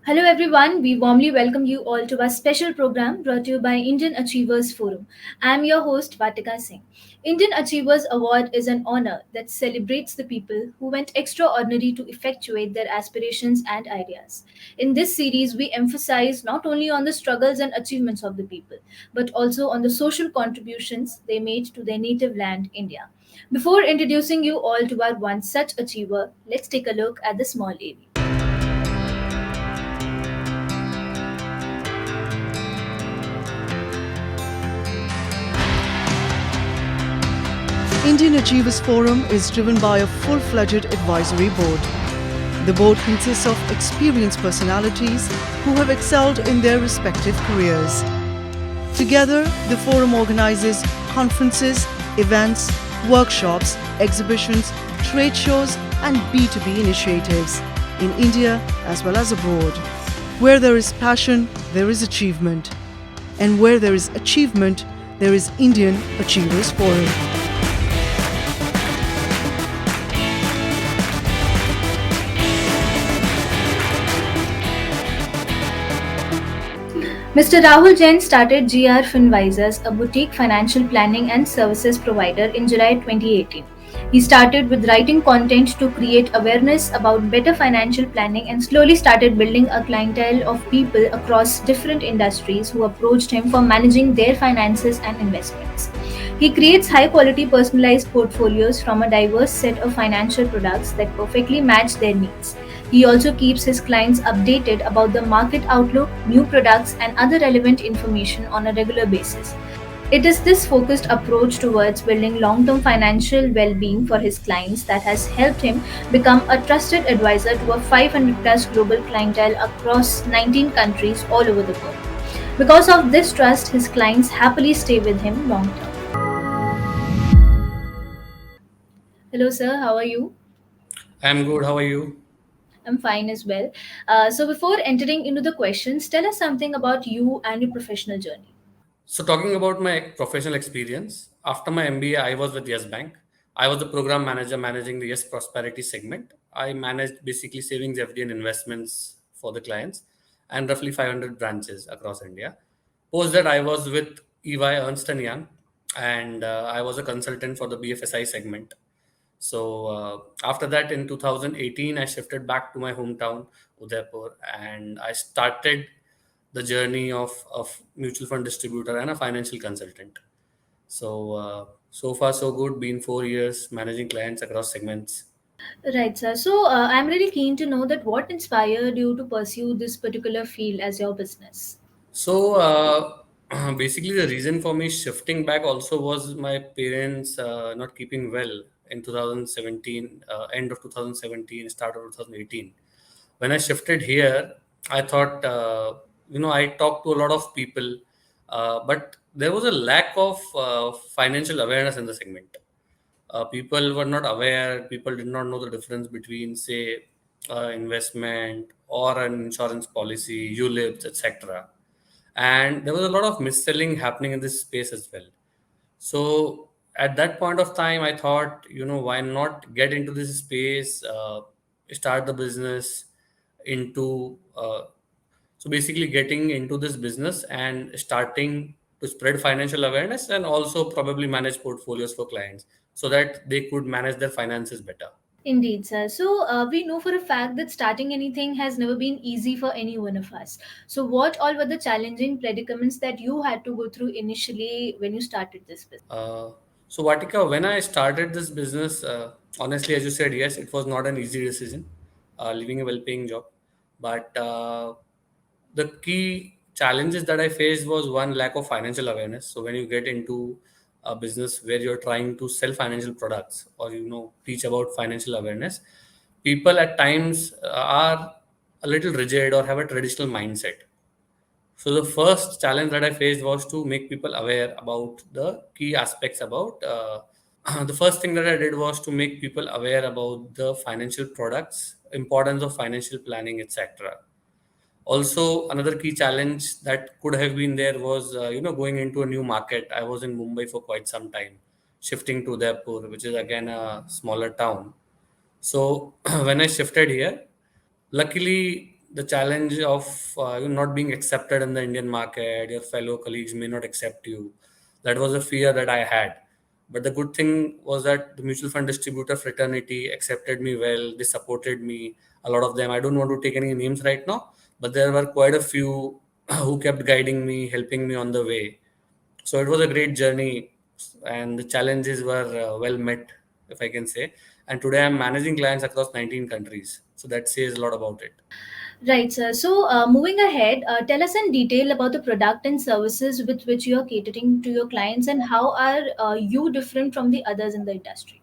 Hello, everyone. We warmly welcome you all to our special program brought to you by Indian Achievers Forum. I'm your host, Vatika Singh. Indian Achievers Award is an honor that celebrates the people who went extraordinary to effectuate their aspirations and ideas. In this series, we emphasize not only on the struggles and achievements of the people, but also on the social contributions they made to their native land, India. Before introducing you all to our one such achiever, let's take a look at the small AV. Indian Achievers Forum is driven by a full-fledged advisory board. The board consists of experienced personalities who have excelled in their respective careers. Together, the forum organizes conferences, events, workshops, exhibitions, trade shows, and B2B initiatives in India as well as abroad. Where there is passion, there is achievement. And where there is achievement, there is Indian Achievers Forum. Mr. Rahul Jain started GR Finvisors, a boutique financial planning and services provider, in July 2018. He started with writing content to create awareness about better financial planning and slowly started building a clientele of people across different industries who approached him for managing their finances and investments. He creates high quality personalized portfolios from a diverse set of financial products that perfectly match their needs. He also keeps his clients updated about the market outlook, new products, and other relevant information on a regular basis. It is this focused approach towards building long term financial well being for his clients that has helped him become a trusted advisor to a 500 plus global clientele across 19 countries all over the world. Because of this trust, his clients happily stay with him long term. Hello, sir, how are you? I'm good. How are you? I'm fine as well. So, before entering into the questions, tell us something about you and your professional journey. So, talking about my professional experience, after my MBA, I was with Yes Bank. I was the program manager managing the Yes Prosperity segment. I managed basically savings, FD, and investments for the clients and roughly 500 branches across India. Post that, I was with EY Ernst& and Young, and I was a consultant for the BFSI segment. So after that, in 2018, I shifted back to my hometown, Udaipur, and I started the journey of mutual fund distributor and a financial consultant. So so far so good. Been 4 years managing clients across segments. Right, sir. So, I'm really keen to know that what inspired you to pursue this particular field as your business. So basically, the reason for me shifting back also was my parents not keeping well in 2017, end of 2017, start of 2018. When I shifted here, I thought, I talked to a lot of people, but there was a lack of financial awareness in the segment. People were not aware, people did not know the difference between, say, investment or an insurance policy, ULIPs, etc. And there was a lot of mis-selling happening in this space as well. So at that point of time, I thought, why not get into this space, start the business into so basically getting into this business and starting to spread financial awareness and also probably manage portfolios for clients so that they could manage their finances better. Indeed, sir. So, we know for a fact that starting anything has never been easy for any one of us. So, what all were the challenging predicaments that you had to go through initially when you started this business? Uh, so Vatika, when I started this business, honestly, as you said, yes, it was not an easy decision, leaving a well-paying job. But the key challenges that I faced was one, lack of financial awareness. So when you get into a business where you're trying to sell financial products or teach about financial awareness, people at times are a little rigid or have a traditional mindset. So the first challenge that I faced was to make people aware about the key aspects about. The first thing that I did was to make people aware about the financial products, importance of financial planning, etc. Also, another key challenge that could have been there was, going into a new market. I was in Mumbai for quite some time, shifting to Udaipur, which is again a smaller town. So when I shifted here, luckily the challenge of you not being accepted in the Indian market, your fellow colleagues may not accept you. That was a fear that I had. But the good thing was that the mutual fund distributor fraternity accepted me well. They supported me. A lot of them, I don't want to take any names right now, but there were quite a few who kept guiding me, helping me on the way. So it was a great journey, and the challenges were well met, if I can say. And today I'm managing clients across 19 countries. So that says a lot about it. Right, sir. So, moving ahead, tell us in detail about the product and services with which you are catering to your clients, and how are you different from the others in the industry?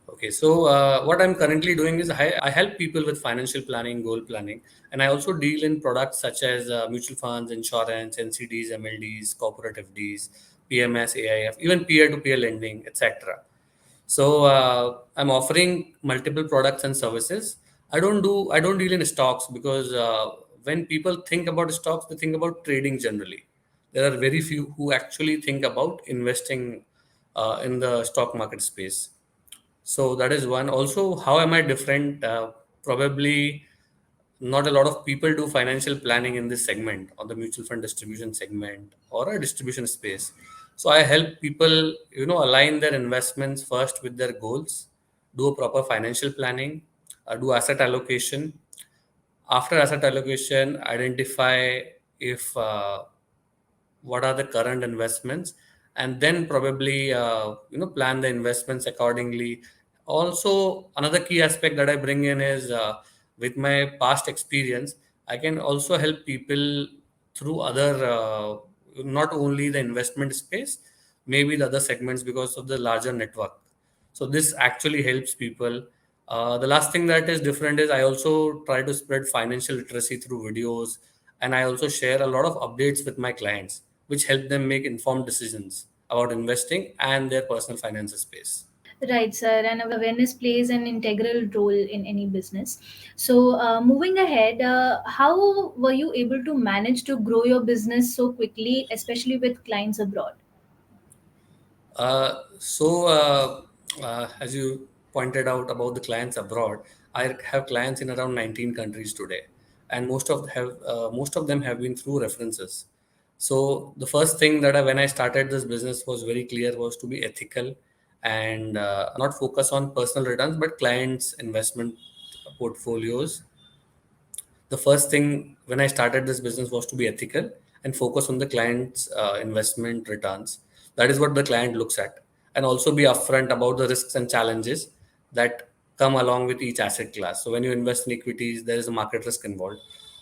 Okay, so what I'm currently doing is I help people with financial planning, goal planning, and I also deal in products such as mutual funds, insurance, NCDs, MLDs, corporate FDs, PMS, AIF, even peer-to-peer lending, etc. So I'm offering multiple products and services. I don't deal in stocks because when people think about stocks, they think about trading generally. There are very few who actually think about investing in the stock market space. So that is one. Also, how am I different? Probably not a lot of people do financial planning in this segment, on the mutual fund distribution segment or a distribution space. So I help people, align their investments first with their goals, do a proper financial planning, do asset allocation. After asset allocation, identify if what are the current investments, and then probably plan the investments accordingly. Also, another key aspect that I bring in is with my past experience, I can also help people through other not only the investment space, maybe the other segments, because of the larger network. So this actually helps people. The last thing that is different is I also try to spread financial literacy through videos, and I also share a lot of updates with my clients, which help them make informed decisions about investing and their personal finances space. Right, sir. And awareness plays an integral role in any business. So, moving ahead, how were you able to manage to grow your business so quickly, especially with clients abroad? As you pointed out about the clients abroad, I have clients in around 19 countries today, and most of them have been through references. So the first thing that when I started this business was very clear, was to be ethical and not focus on personal returns, but clients' investment portfolios. The first thing when I started this business was to be ethical and focus on the client's investment returns. That is what the client looks at, and also be upfront about the risks and challenges that come along with each asset class. So when you invest in equities, there is a market risk involved.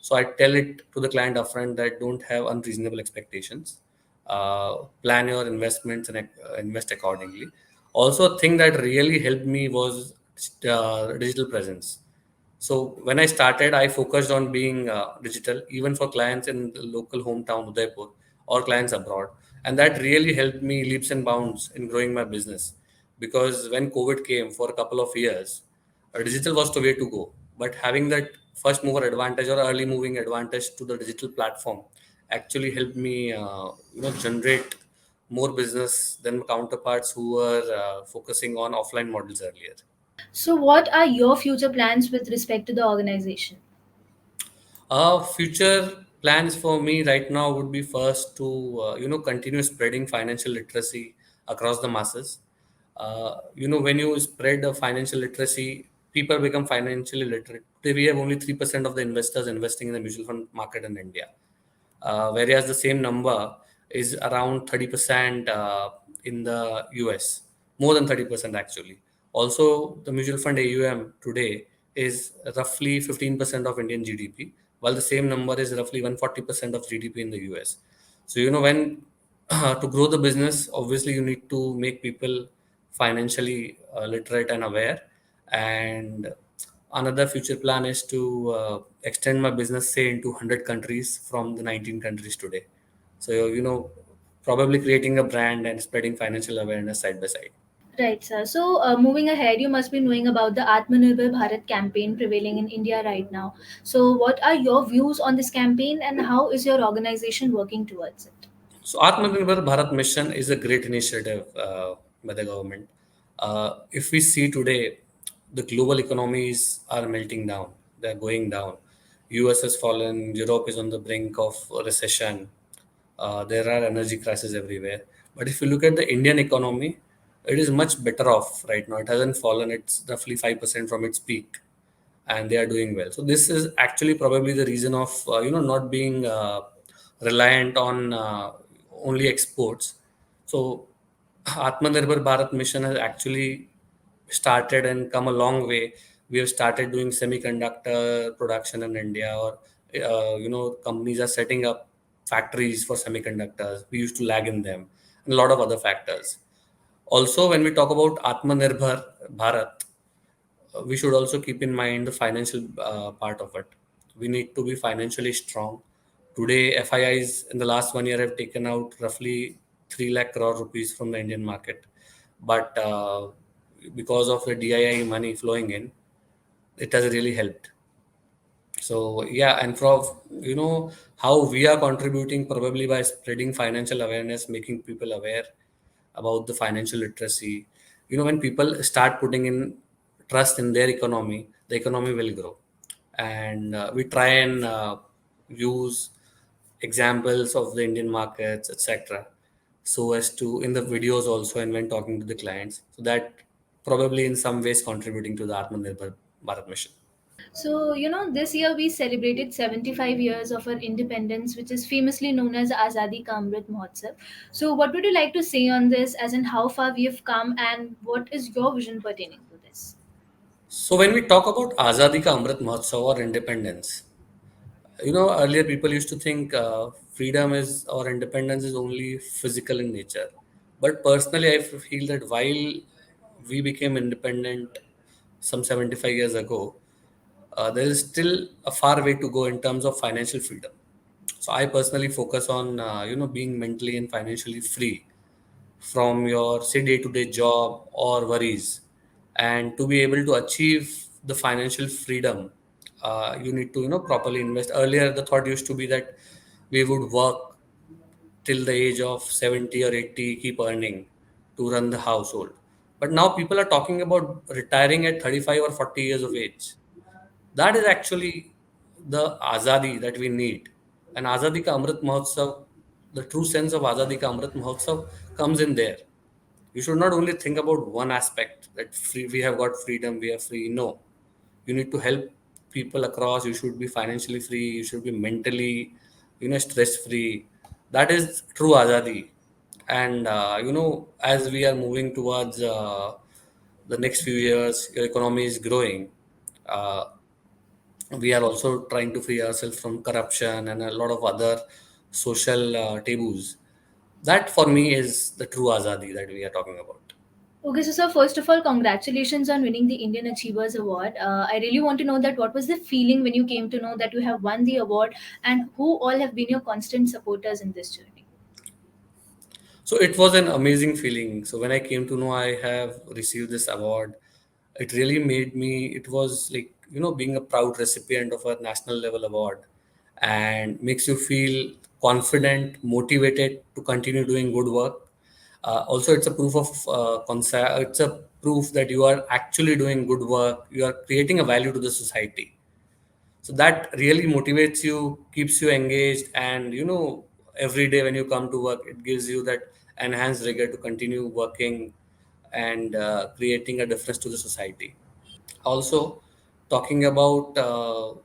So I tell it to the client upfront that don't have unreasonable expectations. Plan your investments and invest accordingly. Also, a thing that really helped me was digital presence. So when I started, I focused on being digital, even for clients in the local hometown, Udaipur, or clients abroad. And that really helped me leaps and bounds in growing my business. Because when COVID came for a couple of years, digital was the way to go. But having that first mover advantage or early moving advantage to the digital platform actually helped me, generate more business than counterparts who were focusing on offline models earlier. So, what are your future plans with respect to the organization? Future plans for me right now would be first to continue spreading financial literacy across the masses. When you spread financial literacy, people become financially literate. Today we have only 3% of the investors investing in the mutual fund market in India, whereas the same number is around 30% in the US, more than 30% actually. Also, the mutual fund AUM today is roughly 15% of Indian GDP, while the same number is roughly 140% of GDP in the US. So, when to grow the business, obviously you need to make people financially literate and aware. And another future plan is to extend my business, say, into 100 countries from the 19 countries today. So, probably creating a brand and spreading financial awareness side by side. Right, sir. So, moving ahead, you must be knowing about the Atmanirbhar Bharat campaign prevailing in India right now. So, what are your views on this campaign, and how is your organization working towards it? So, Atmanirbhar Bharat mission is a great initiative by the government. If we see today, the global economies are melting down, they're going down. US has fallen, Europe is on the brink of a recession. There are energy crises everywhere. But if you look at the Indian economy, it is much better off right now. It hasn't fallen. It's roughly 5% from its peak, and they are doing well. So this is actually probably the reason of not being reliant on only exports. So Atmanirbhar Bharat mission has actually started and come a long way. We have started doing semiconductor production in India, or companies are setting up factories for semiconductors. We used to lag in them, and a lot of other factors. Also, when we talk about Atmanirbhar Bharat, we should also keep in mind the financial part of it. We need to be financially strong. Today, FIIs in the last 1 year have taken out roughly 3 lakh crore rupees from the Indian market. But because of the DII money flowing in, it has really helped. So yeah, and from how we are contributing probably by spreading financial awareness, making people aware about the financial literacy. When people start putting in trust in their economy, the economy will grow. And we try and use examples of the Indian markets, etc., so as to in the videos also and when talking to the clients, so that probably in some ways contributing to the Atmanirbhar Bharat mission. So, this year we celebrated 75 years of our independence, which is famously known as Azadi Ka Amrit Mahotsav. So, what would you like to say on this, as in how far we have come, and what is your vision pertaining to this? So when we talk about Azadi Ka Amrit Mahotsav or independence, earlier people used to think freedom is or independence is only physical in nature. But personally, I feel that while we became independent some 75 years ago, there is still a far way to go in terms of financial freedom. So I personally focus on being mentally and financially free from your say day-to-day job or worries, and to be able to achieve the financial freedom, you need to properly invest. Earlier the thought used to be that we would work till the age of 70 or 80, keep earning to run the household. But now people are talking about retiring at 35 or 40 years of age. That is actually the azadi that we need. And Azadi Ka Amrit Mahotsav, the true sense of Azadi Ka Amrit Mahotsav comes in there. You should not only think about one aspect that we have got freedom, we are free. No, you need to help people across. You should be financially free. You should be mentally, stress free. That is true azadi. And as we are moving towards the next few years, your economy is growing. Uh, we are also trying to free ourselves from corruption and a lot of other social taboos. That for me is the true azadi that we are talking about. Okay, so sir, first of all, congratulations on winning the Indian Achievers Award. I really want to know that what was the feeling when you came to know that you have won the award, and who all have been your constant supporters in this journey. So it was an amazing feeling. So when I came to know I have received this award, it really made me, it was like, being a proud recipient of a national level award, and makes you feel confident, motivated to continue doing good work. Also, it's a proof of it's a proof that you are actually doing good work. You are creating a value to the society, so that really motivates you, keeps you engaged, and every day when you come to work, it gives you that enhanced rigor to continue working and creating a difference to the society. Also, talking about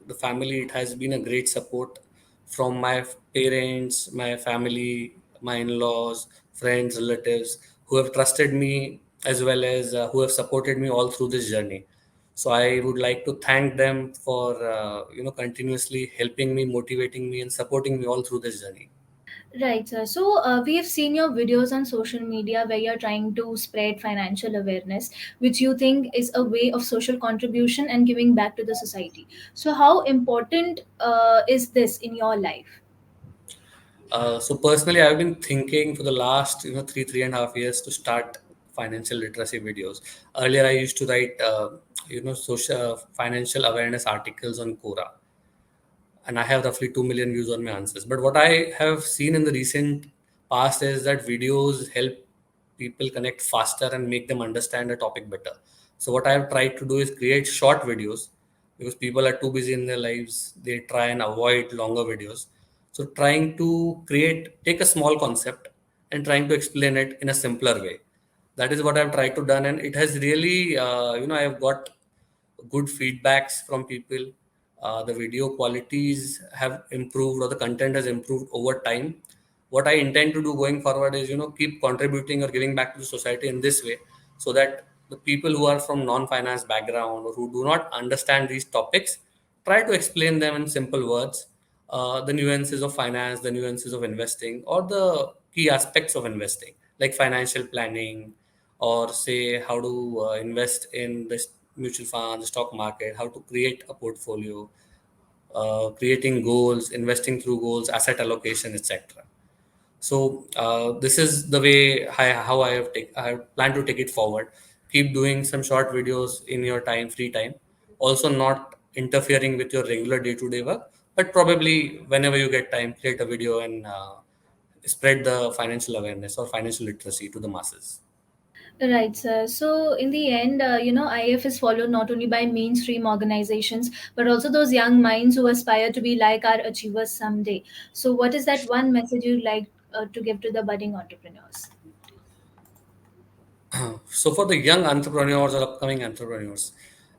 the family, it has been a great support from my parents, my family, my in-laws, friends, relatives, who have trusted me, as well as who have supported me all through this journey. So I would like to thank them for continuously helping me, motivating me, and supporting me all through this journey. Right, sir. So we have seen your videos on social media where you're trying to spread financial awareness, which you think is a way of social contribution and giving back to the society. So, how important is this in your life? So personally, I've been thinking for the last 3.5 years to start financial literacy videos. Earlier, I used to write social financial awareness articles on Quora, and I have roughly 2 million views on my answers. But what I have seen in the recent past is that videos help people connect faster and make them understand a topic better. So what I have tried to do is create short videos because people are too busy in their lives. They try and avoid longer videos. So trying to take a small concept and trying to explain it in a simpler way. That is what I've tried to done, and it has really, I have got good feedbacks from people. The video qualities have improved, or the content has improved over time. What I intend to do going forward is, keep contributing or giving back to the society in this way, so that the people who are from non-finance background or who do not understand these topics, try to explain them in simple words, the nuances of finance, the nuances of investing, or the key aspects of investing, like financial planning, or say how to invest in the mutual fund, the stock market, how to create a portfolio, creating goals, investing through goals, asset allocation, etc. So this is the way how I have planned to take it forward. Keep doing some short videos in your free time. Also, not interfering with your regular day-to-day work, but probably whenever you get time, create a video and spread the financial awareness or financial literacy to the masses. Right, sir. So, in the end, IF is followed not only by mainstream organizations, but also those young minds who aspire to be like our achievers someday. So, what is that one message you'd like to give to the budding entrepreneurs? So for the young entrepreneurs or upcoming entrepreneurs,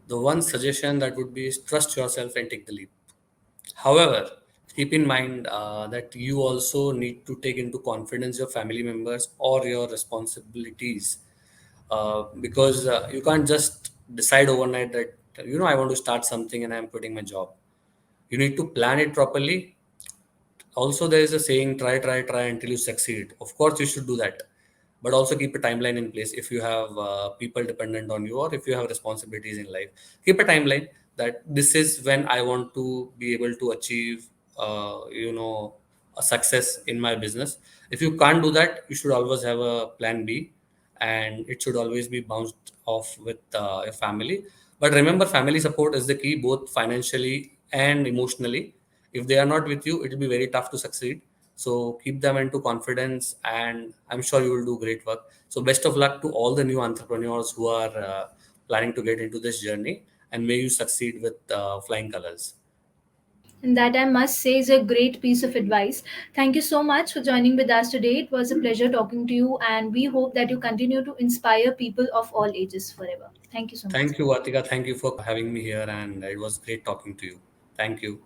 the one suggestion that would be is trust yourself and take the leap. However, keep in mind that you also need to take into confidence your family members or your responsibilities, because you can't just decide overnight that I want to start something and I'm quitting my job. You need to plan it properly. Also, there is a saying, try until you succeed. Of course, you should do that, but also keep a timeline in place. If you have people dependent on you, or if you have responsibilities in life, keep a timeline that this is when I want to be able to achieve a success in my business. If you can't do that, you should always have a plan B, and it should always be bounced off with your family. But remember, family support is the key, both financially and emotionally. If they are not with you, it will be very tough to succeed. So keep them into confidence, and I'm sure you will do great work. So best of luck to all the new entrepreneurs who are planning to get into this journey, and may you succeed with flying colors. And that, I must say, is a great piece of advice. Thank you so much for joining with us today. It was a pleasure talking to you, and we hope that you continue to inspire people of all ages forever. Thank you so much, Thank sir. you, Atika. Thank you for having me here, and it was great talking to you. Thank you.